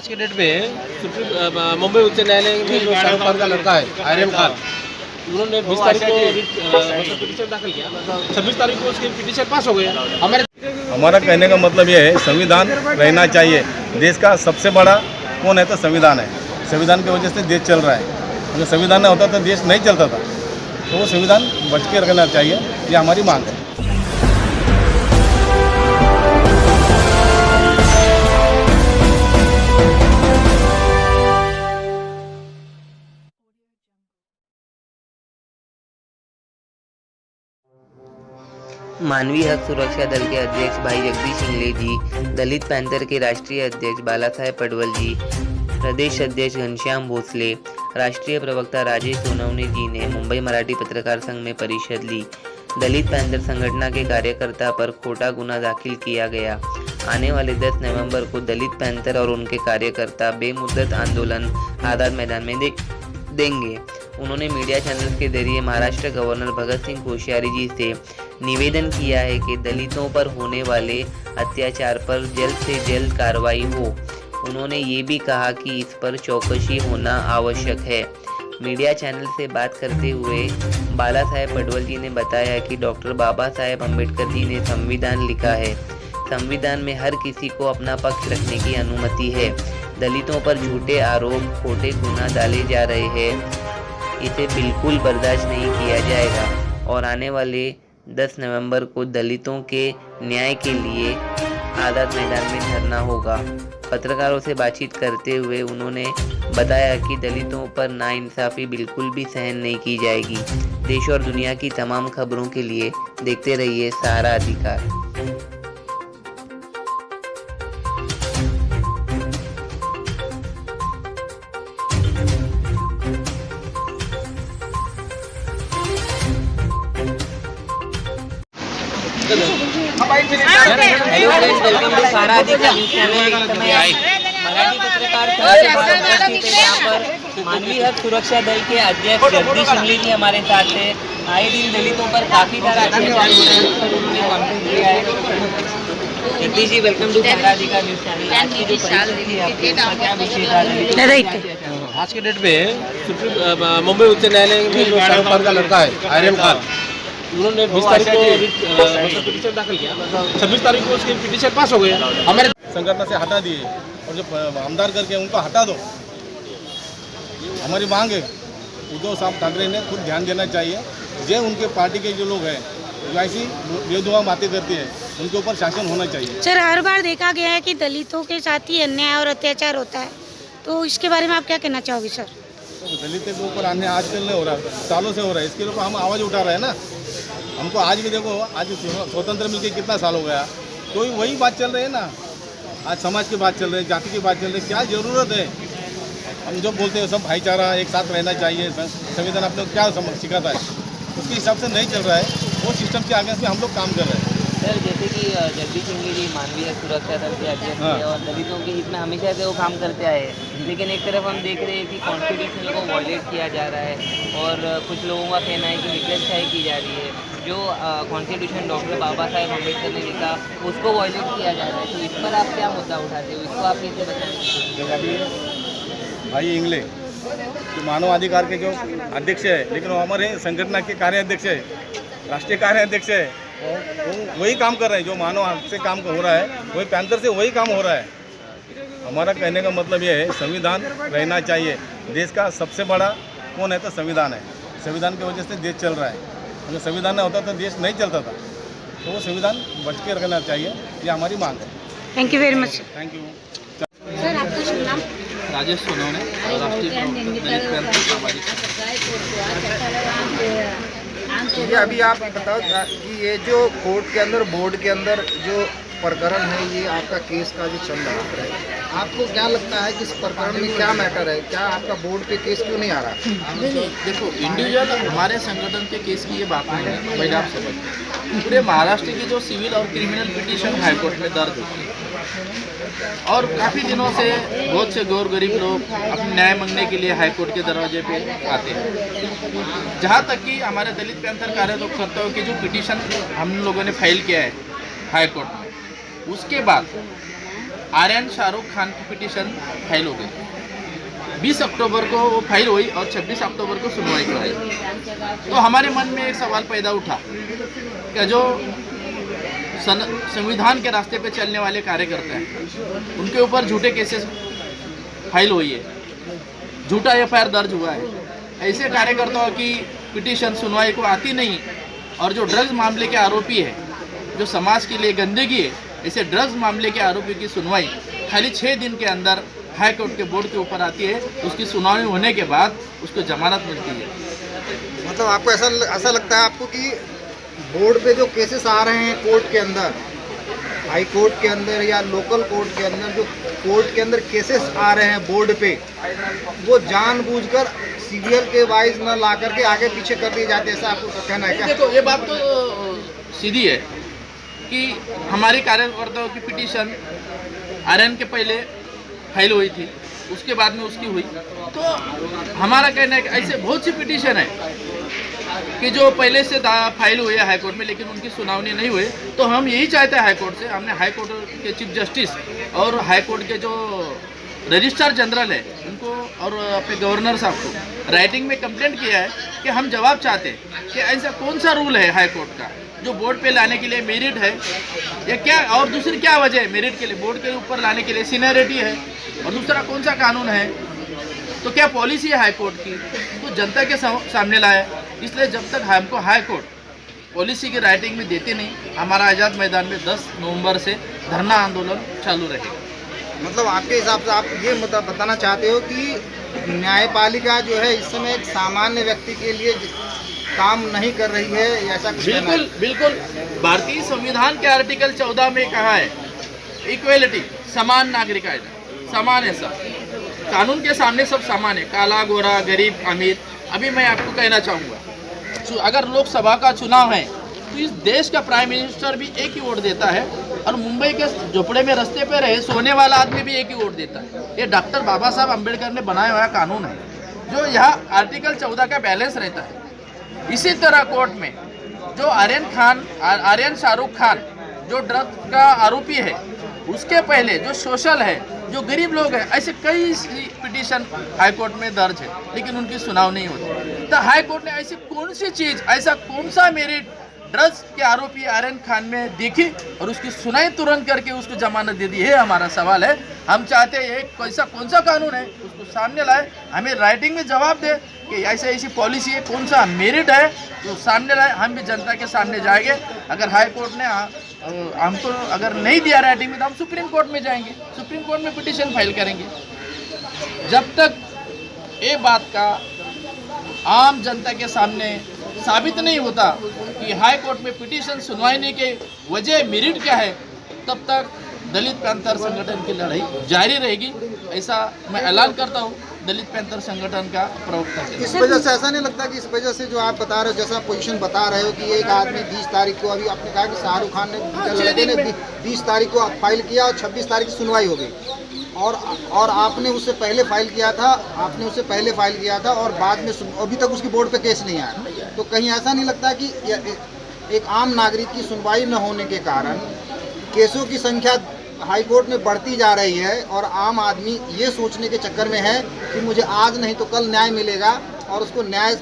आज के डेट में मुंबई उच्च न्यायालय में जो शाहरुख खान का लड़का है आर्यन खान, उन्होंने 20 तारीख को पिटीशन दाखिल किया, 26 तारीख को उसकी पिटीशन पास हो गई। हमारा कहने का मतलब ये है, संविधान रहना चाहिए। देश का सबसे बड़ा कौन है तो संविधान है। संविधान की वजह से देश चल रहा है। अगर संविधान नहीं होता तो देश नहीं चलता था। तो वो संविधान बच के रखना चाहिए, ये हमारी मांग है। मानवीय हक सुरक्षा दल के अध्यक्ष भाई जगदीश सिंगले जी, दलित पैंथर के राष्ट्रीय अध्यक्ष बाला साहेब पटवल जी, प्रदेश अध्यक्ष घनश्याम भोसले, राष्ट्रीय प्रवक्ता राजेश सोनवणे जी ने मुंबई मराठी पत्रकार संघ में परिषद ली। दलित पैंथर संगठन के कार्यकर्ता पर खोटा गुना दाखिल किया गया। आने वाले 10 नवंबर को दलित पैंथर और उनके कार्यकर्ता बेमुद्दत आंदोलन आज़ाद मैदान में देंगे। उन्होंने मीडिया चैनल्स के जरिए महाराष्ट्र गवर्नर भगत सिंह कोश्यारी जी से निवेदन किया है कि दलितों पर होने वाले अत्याचार पर जल्द से जल्द कार्रवाई हो। उन्होंने ये भी कहा कि इस पर चौकसी होना आवश्यक है। मीडिया चैनल से बात करते हुए बाला साहेब पटवल जी ने बताया कि डॉक्टर बाबा साहेब अम्बेडकर जी ने संविधान लिखा है। संविधान में हर किसी को अपना पक्ष रखने की अनुमति है। दलितों पर झूठे आरोप, खोटे गुना डाले जा रहे हैं, इसे बिल्कुल बर्दाश्त नहीं किया जाएगा और आने वाले 10 नवंबर को दलितों के न्याय के लिए आज़ाद मैदान में धरना होगा। पत्रकारों से बातचीत करते हुए उन्होंने बताया कि दलितों पर नाइंसाफ़ी बिल्कुल भी सहन नहीं की जाएगी। देश और दुनिया की तमाम खबरों के लिए देखते रहिए सहारा अधिकार। हेलो फ्रेंड्स, वेलकम टू सहारा अधिकार न्यूज़ चैनल। मराठी पत्रकार यहाँ पर मानवीय हक सुरक्षा दल के अध्यक्ष जगदीश सिंगले जी हमारे साथ थे। आए दिन दलितों पर काफ़ी सारा अत्याचार हो रहा है, उस पर उन्होंने कॉन्फ्रेंस किया है। जगदीश जी, वेलकम टू सहारा अधिकार न्यूज़ चैनल। आज की जो परिस्थिति है आपकी, उसका क्या विषय था? आज के डेट में मुंबई उच्च न्यायालय में जो शाहरुख खान का लड़का है आर्यन खान, उन्होंने 20 तारीख को पिटीशन दाखिल किया, 26 तारीख को उसकी पिटीशन पास हो गई। हमारे संगठन से हटा दिए और जो आमदार करके उनको हटा दो, हमारी मांग है। उद्धव साहब ठाकरे ने खुद ध्यान देना चाहिए। जो उनके पार्टी के जो लोग हैं जो ऐसी बेदुआ बातें करते हैं, उनके ऊपर शासन होना चाहिए। सर, हर बार देखा गया है कि दलितों के साथ ही अन्याय और अत्याचार होता है, तो इसके बारे में आप क्या कहना चाहोगे सर? दलितों के ऊपर अन्याय आजकल नहीं हो रहा, सालों से हो रहा है। इसके ऊपर हम आवाज़ उठा रहे हैं ना। हमको आज भी देखो, आज स्वतंत्र मिलके कितना साल हो गया, तो वही बात चल रही है ना। आज समाज की बात चल रही है, जाति की बात चल रही है। क्या ज़रूरत है? हम जो बोलते हैं सब भाईचारा, एक साथ रहना चाहिए, संविधान अपने क्या सिखाता है, उसके हिसाब से नहीं चल रहा है। वो सिस्टम के आगे से हम लोग काम कर रहे हैं। सर, जैसे कि जगदीश सिंगले जी मानवीय सुरक्षा दल के अध्यक्ष हैं और दलितों के हित में हमेशा से वो काम करते आए हैं, लेकिन एक तरफ हम देख रहे हैं कि कॉन्स्टिट्यूशन को वॉयलेट किया जा रहा है और कुछ लोगों का कहना है कि निकलशाही की जा रही है। जो कॉन्स्टिट्यूशन डॉक्टर बाबा साहेब अम्बेडकर ने लिखा, उसको वॉयलेट किया जा रहा है। तो इस पर आप क्या मुद्दा उठाते हो, इसको आप कैसे बताएंगे? भाई इंगले जो मानवाधिकार के जो अध्यक्ष है, लेकिन वो हमारे संगठन के कार्याध्यक्ष है, राष्ट्रीय कार्याध्यक्ष है। वो वही काम कर रहे हैं जो मानव हक से काम हो रहा है, वही पैंथर से वही काम हो रहा है। हमारा कहने का मतलब ये है, संविधान रहना चाहिए। देश का सबसे बड़ा कौन है तो संविधान है। संविधान की वजह से देश चल रहा है। अगर संविधान नहीं होता तो देश नहीं चलता था। तो वो संविधान बच के रखना चाहिए, ये हमारी मांग है। Thank you very much. Thank you. Sir, आपका शुभ नाम? राजेश सोनवणे, राष्ट्रीय दलित पैंथर सामाजिक। ये अभी आप बताओ कि ये जो कोर्ट के अंदर, बोर्ड के अंदर जो प्रकरण है, ये आपका केस का जो चल रहा है, आपको क्या लगता है कि इस प्रकरण में क्या मैटर है? क्या आपका बोर्ड पे केस क्यों नहीं आ रहा? देखो, इंडिविजुअल हमारे संगठन के केस की ये बात नहीं है। पहले आप समझ, पूरे महाराष्ट्र की जो सिविल और क्रिमिनल पिटीशन हाईकोर्ट में दर्ज होती है और काफ़ी दिनों से बहुत से गौर गरीब लोग अपने न्याय मांगने के लिए हाईकोर्ट के दरवाजे पे आते हैं। जहाँ तक कि हमारे दलित पैंथर कार्यकर्ताओं की जो पिटीशन हम लोगों ने फाइल किया है हाईकोर्ट में, उसके बाद आर्यन शाहरुख खान की पिटीशन फाइल हो गई। 20 अक्टूबर को वो फाइल हुई और 26 अक्टूबर को सुनवाई कराई। तो हमारे मन में एक सवाल पैदा उठा कि जो संविधान के रास्ते पे चलने वाले कार्यकर्ता हैं उनके ऊपर झूठे केसेस फाइल हुई है, झूठा एफआईआर दर्ज हुआ है, ऐसे कार्यकर्ताओं की पिटीशन सुनवाई को आती नहीं, और जो ड्रग्स मामले के आरोपी है, जो समाज के लिए गंदगी है, ऐसे ड्रग्स मामले के आरोपी की सुनवाई खाली 6 दिन के अंदर हाई कोर्ट के बोर्ड के ऊपर आती है। उसकी सुनवाई होने के बाद उसको जमानत मिलती है। मतलब आपको ऐसा लगता है आपको कि बोर्ड पे जो केसेस आ रहे हैं कोर्ट के अंदर, हाई कोर्ट के अंदर या लोकल कोर्ट के अंदर, जो कोर्ट के अंदर केसेस आ रहे हैं बोर्ड पे, वो जानबूझकर सीरियल के वाइज न ला करके आगे पीछे कर दिए जाते हैं, ऐसा आपको कहना है क्या? देखो, ये बात तो सीधी है कि हमारी कार्यकर्ताओं की पिटीशन आर्यन के पहले फाइल हुई थी, उसके बाद में उसकी हुई। तो हमारा कहना है कि ऐसे बहुत सी पिटीशन है कि जो पहले से फाइल हुई है हाई कोर्ट में, लेकिन उनकी सुनावनी नहीं हुई। तो हम यही चाहते हैं हाई कोर्ट से, हमने हाई कोर्ट के चीफ जस्टिस और हाई कोर्ट के जो रजिस्ट्रार जनरल है उनको और अपने गवर्नर साहब को राइटिंग में कंप्लेंट किया है कि हम जवाब चाहते हैं कि ऐसा कौन सा रूल है हाई कोर्ट का जो बोर्ड पे लाने के लिए मेरिट है, या क्या और दूसरी क्या वजह है मेरिट के लिए, बोर्ड के ऊपर लाने के लिए सीनियरिटी है, और दूसरा कौन सा कानून है, तो क्या पॉलिसी है हाई कोर्ट की, तो जनता के सामने लाए। इसलिए जब तक हमको हाई कोर्ट पॉलिसी की राइटिंग में देते नहीं, हमारा आज़ाद मैदान में 10 नवंबर से धरना आंदोलन चालू रहेगा। मतलब आपके हिसाब से आप ये बताना चाहते हो कि न्यायपालिका जो है इस समय एक सामान्य व्यक्ति के लिए काम नहीं कर रही है, ऐसा कुछ? बिल्कुल बिल्कुल। भारतीय संविधान के आर्टिकल 14 में कहा है इक्वेलिटी, समान नागरिक कायदा, समान है सब, कानून के सामने सब समान है, काला गोरा गरीब अमीर। अभी मैं आपको कहना चाहूँगा, अगर लोकसभा का चुनाव है तो इस देश का प्राइम मिनिस्टर भी एक ही वोट देता है, और मुंबई के झोपड़े में रास्ते पे रहे सोने वाला आदमी भी एक ही वोट देता है। ये डॉक्टर बाबा साहब अम्बेडकर ने बनाया हुआ कानून है, जो यहाँ आर्टिकल 14 का बैलेंस रहता है। इसी तरह कोर्ट में जो आर्यन शाहरुख खान जो ड्रग्स का आरोपी है, उसके पहले जो सोशल है, जो गरीब लोग हैं, ऐसे कई पिटीशन हाई कोर्ट में दर्ज है, लेकिन उनकी सुनाव नहीं होती। तो हाई कोर्ट ने ऐसी कौन सी चीज़, ऐसा कौन सा मेरिट ड्रग्स के आरोपी आर्यन खान में देखी और उसकी सुनाई तुरंत करके उसको जमानत दे दी? है हमारा सवाल है। हम चाहते हैं कैसा कौन सा कानून है उसको सामने लाए, हमें राइटिंग में जवाब दे कि ऐसे ऐसी पॉलिसी है, कौन सा मेरिट है तो सामने लाए। हम भी जनता के सामने जाएंगे। अगर हाई कोर्ट ने हमको अगर नहीं दिया राइटिंग में तो हम सुप्रीम कोर्ट में जाएंगे, सुप्रीम कोर्ट में पिटीशन फाइल करेंगे। जब तक ये बात का आम जनता के सामने साबित नहीं होता कि हाई कोर्ट में पिटीशन सुनवाई की वजह मेरिट क्या है, तब तक दलित पैंथर संगठन की लड़ाई जारी रहेगी। ऐसा मैं ऐलान करता हूँ दलित पैंथर संगठन का प्रवक्ता। इस वजह से ऐसा नहीं लगता कि इस वजह से जो आप बता रहे हो, जैसा पोजीशन बता रहे हो कि एक आदमी 20 तारीख को, अभी आपने कहा कि शाहरुख खान ने 20 तारीख को फाइल किया और 26 तारीख सुनवाई हो गई, और आपने उससे पहले फाइल किया था, और बाद में अभी तक उसकी बोर्ड पे केस नहीं आया। तो कहीं ऐसा नहीं लगता कि एक आम नागरिक की सुनवाई न होने के कारण केसों की संख्या हाई कोर्ट में बढ़ती जा रही है, और आम आदमी ये सोचने के चक्कर में है कि मुझे आज नहीं तो कल न्याय मिलेगा, और उसको न्याय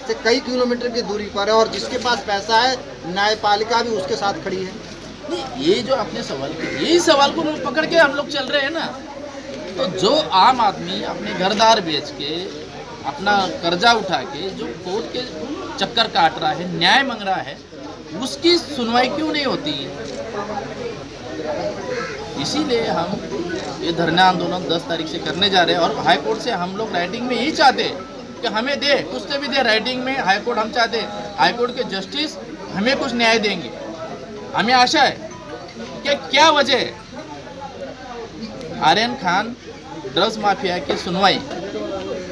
से कई किलोमीटर की दूरी पर है, और जिसके पास पैसा है न्यायपालिका भी उसके साथ खड़ी है। नहीं, ये जो आपने सवाल किया, यही सवाल को पकड़ के हम लोग चल रहे हैं ना। तो जो आम आदमी अपने घरदार बेच के, अपना कर्जा उठा के जो कोर्ट के चक्कर काट रहा है, न्याय मांग रहा है, उसकी सुनवाई क्यों नहीं होती? इसीलिए हम ये धरना आंदोलन 10 तारीख से करने जा रहे हैं, और हाई कोर्ट से हम लोग राइटिंग में यही चाहते हैं कि हमें दे, कुछ से भी दे राइटिंग में। हाई कोर्ट हम चाहते हैं हाई कोर्ट के जस्टिस हमें कुछ न्याय देंगे। हमें आशा है कि क्या वजह है आर्यन खान ड्रग्स माफिया की सुनवाई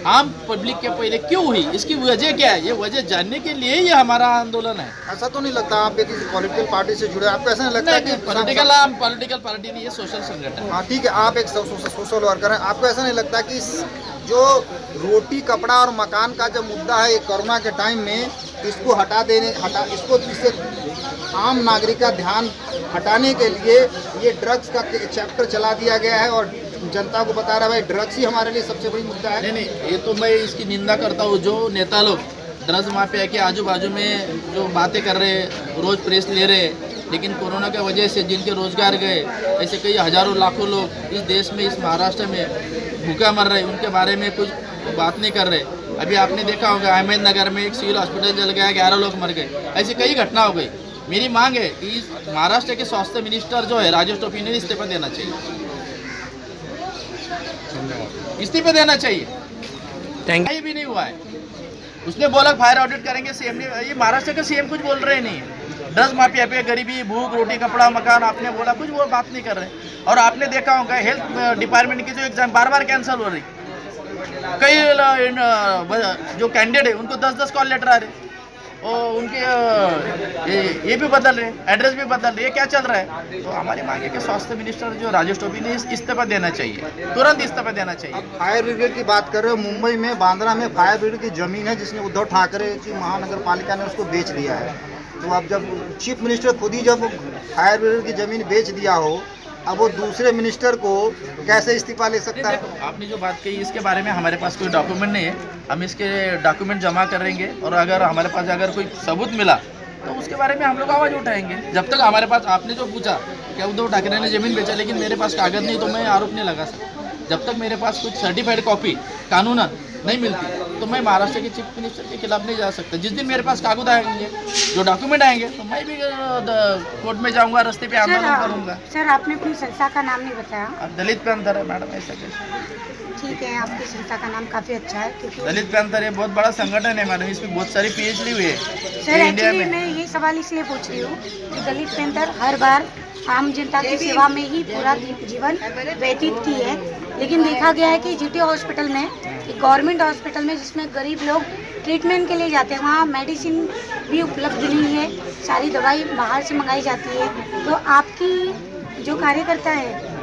आम पब्लिक के पहले क्यों हुई, इसकी वजह क्या है, ये वजह जानने के लिए ये हमारा आंदोलन है। ऐसा तो नहीं लगता आप किसी पॉलिटिकल पार्टी से जुड़े, आपको ऐसा नहीं लगता कि पॉलिटिकल पार्टी नहीं, ये सोशल संगठन। हाँ ठीक है, आप एक सोशल वर्कर हैं, आपको ऐसा नहीं लगता कि जो रोटी कपड़ा और मकान का जब मुद्दा है कोरोना के टाइम में, इसको इससे आम नागरिक का ध्यान हटाने के लिए ये ड्रग्स का चैप्टर चला दिया गया है और जनता को बता रहा है भाई ड्रग्स ही हमारे लिए सबसे बड़ी मुद्दा है। नहीं, ये तो मैं इसकी निंदा करता हूँ। जो नेता लोग ड्रग्स माफिया के आजू बाजू में जो बातें कर रहे हैं, रोज प्रेस ले रहे हैं, लेकिन कोरोना की वजह से जिनके रोजगार गए, ऐसे कई हजारों लाखों लोग इस देश में, इस महाराष्ट्र में भूखा मर रहे हैं, उनके बारे में कुछ बात नहीं कर रहे। अभी आपने देखा होगा अहमदनगर में एक सिविल हॉस्पिटल जल गया, 11 लोग मर गए, ऐसी कई घटना हो गई। मेरी मांग है कि इस महाराष्ट्र के स्वास्थ्य मिनिस्टर जो है राजेश टोपे ने इस्तीफा देना चाहिए, इस्तीफा देना चाहिए। ये भी नहीं हुआ है। उसने बोला फायर ऑडिट करेंगे, सीएम ने, ये महाराष्ट्र का सीएम कुछ बोल रहे नहीं है। ड्रग्स माफिया पे गरीबी, भूख, रोटी, कपड़ा, मकान, आपने बोला कुछ वो बात नहीं कर रहे। और आपने देखा होगा हेल्थ डिपार्टमेंट की जो एग्जाम बार कैंसिल हो रही, कई जो कैंडिडेट है उनको 10-10 कॉल लेटर आ रहे और उनके ये भी बदल रहे, एड्रेस भी बदल रहे, ये क्या चल रहा है? तो हमारी मांग है कि स्वास्थ्य मिनिस्टर जो राजेश टोपे ने इस्तीफा देना चाहिए, तुरंत इस्तीफा देना चाहिए। फायर ब्रिगेड की बात कर रहे हो, मुंबई में बांद्रा में फायर ब्रिगेड की जमीन है जिसने उद्धव ठाकरे की महानगर पालिका ने उसको बेच दिया है। तो अब जब चीफ मिनिस्टर खुद ही जब फायर ब्रिगेड की जमीन बेच दिया हो, अब वो दूसरे मिनिस्टर को कैसे इस्तीफा ले सकता है? आपने जो बात कही इसके बारे में हमारे पास कोई डॉक्यूमेंट नहीं है, हम इसके डॉक्यूमेंट जमा करेंगे और अगर हमारे पास अगर कोई सबूत मिला तो उसके बारे में हम लोग आवाज़ उठाएंगे। जब तक हमारे पास, आपने जो पूछा क्या उद्धव ठाकरे ने ज़मीन बेचा, लेकिन मेरे पास कागज़ नहीं तो मैं आरोप नहीं लगा सकता। जब तक मेरे पास कुछ सर्टिफाइड कॉपी कानूनन नहीं मिलती तो मैं महाराष्ट्र के चीफ मिनिस्टर के खिलाफ नहीं जा सकता। जिस दिन मेरे पास कागज आएंगे, जो डॉक्यूमेंट आएंगे, तो मैं भी कोर्ट में जाऊंगा, रास्ते पे आंदोलन करूंगा। सर आपने अपनी संस्था का नाम नहीं बताया। अब दलित पैंथर है मैडम, ऐसा कैसे? ठीक है, आपकी संस्था का नाम काफ़ी अच्छा है क्योंकि दलित पैंथर ये बहुत बड़ा संगठन है मैडम, इसमें बहुत सारी PhD हुई है। सर एक्चुअली मैं ये सवाल इसलिए पूछ रही हूँ कि दलित पैंथर हर बार आम जनता की सेवा में ही पूरा जीवन व्यतीत की है, लेकिन देखा गया है कि GT हॉस्पिटल में, एक गवर्नमेंट हॉस्पिटल में जिसमें गरीब लोग ट्रीटमेंट के लिए जाते हैं, वहाँ मेडिसिन भी उपलब्ध नहीं है, सारी दवाई बाहर से मंगाई जाती है। तो आपकी जो कार्यकर्ता है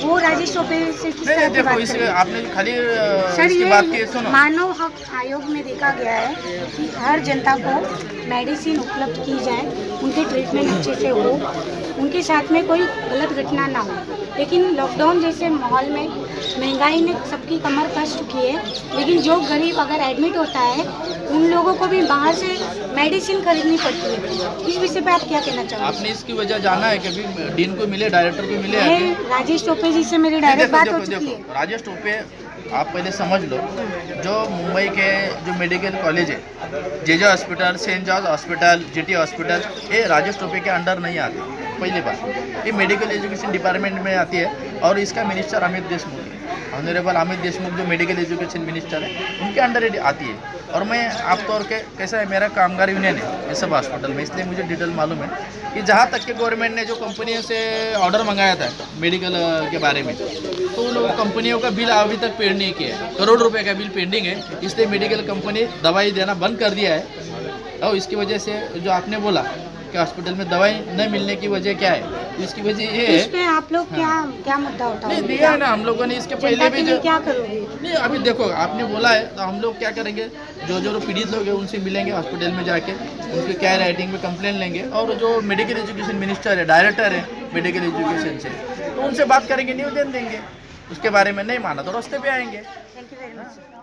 वो राजेश टोपे से किस तरह की बात करें? आपने खाली सर इसकी बात की, सुनो। मानव हक आयोग में देखा गया है कि हर जनता को मेडिसिन उपलब्ध की जाए, उनके ट्रीटमेंट अच्छे से हो, उनके साथ में कोई गलत घटना ना हो। लेकिन लॉकडाउन जैसे माहौल में महंगाई ने सबकी कमर कस चुकी है, लेकिन जो गरीब अगर एडमिट होता है उन लोगों को भी बाहर से मेडिसिन खरीदनी पड़ती है। इस विषय पे आप क्या कहना चाहोगे? आपने इसकी वजह जाना है, कभी डीन को मिले, डायरेक्टर को मिले? राजेश टोपे जी से मेरी डायरेक्ट बात हो चुकी है। राजेश टोपे, आप पहले समझ लो, जो मुंबई के जो मेडिकल कॉलेज है, JJ hospital, saint George hospital, GT hospital, ये राजेश टोपे के अंडर नहीं आते। पहली बात, ये मेडिकल एजुकेशन डिपार्टमेंट में आती है और इसका मिनिस्टर अमित देशमुख है, ऑनरेबल अमित देशमुख जो मेडिकल एजुकेशन मिनिस्टर है, उनके अंडर आती है। और मैं आप तौर के कैसा है, मेरा कामगार यूनियन है ये सब हॉस्पिटल में, इसलिए मुझे डिटेल मालूम है कि जहाँ तक के गवर्नमेंट ने जो कंपनियों से ऑर्डर मंगाया था मेडिकल के बारे में, तो उन लोगों कंपनियों का बिल अभी तक पेड नहीं किया है, करोड़ रुपए का बिल पेंडिंग है, इसलिए मेडिकल कंपनी दवाई देना बंद कर दिया है। और इसकी वजह से जो आपने बोला कि हॉस्पिटल में दवाई न मिलने की वजह क्या है, तो इसकी वजह ये है। इस पे आप लोग क्या मुद्दा उठाओगे? नहीं दिया है ना हम लोगों ने, इसके पहले भी जो क्या करोगे? नहीं, अभी देखो आपने बोला है तो हम लोग क्या करेंगे, जो पीड़ित लोग हैं उनसे मिलेंगे हॉस्पिटल में जाके, उनके क्या राइटिंग में कंप्लेन लेंगे, और जो मेडिकल एजुकेशन मिनिस्टर है, डायरेक्टर है मेडिकल एजुकेशन से, तो उनसे बात करेंगे, निवेदन देंगे। उसके बारे में नहीं माना तो रास्ते पे आएंगे। Thank you very much.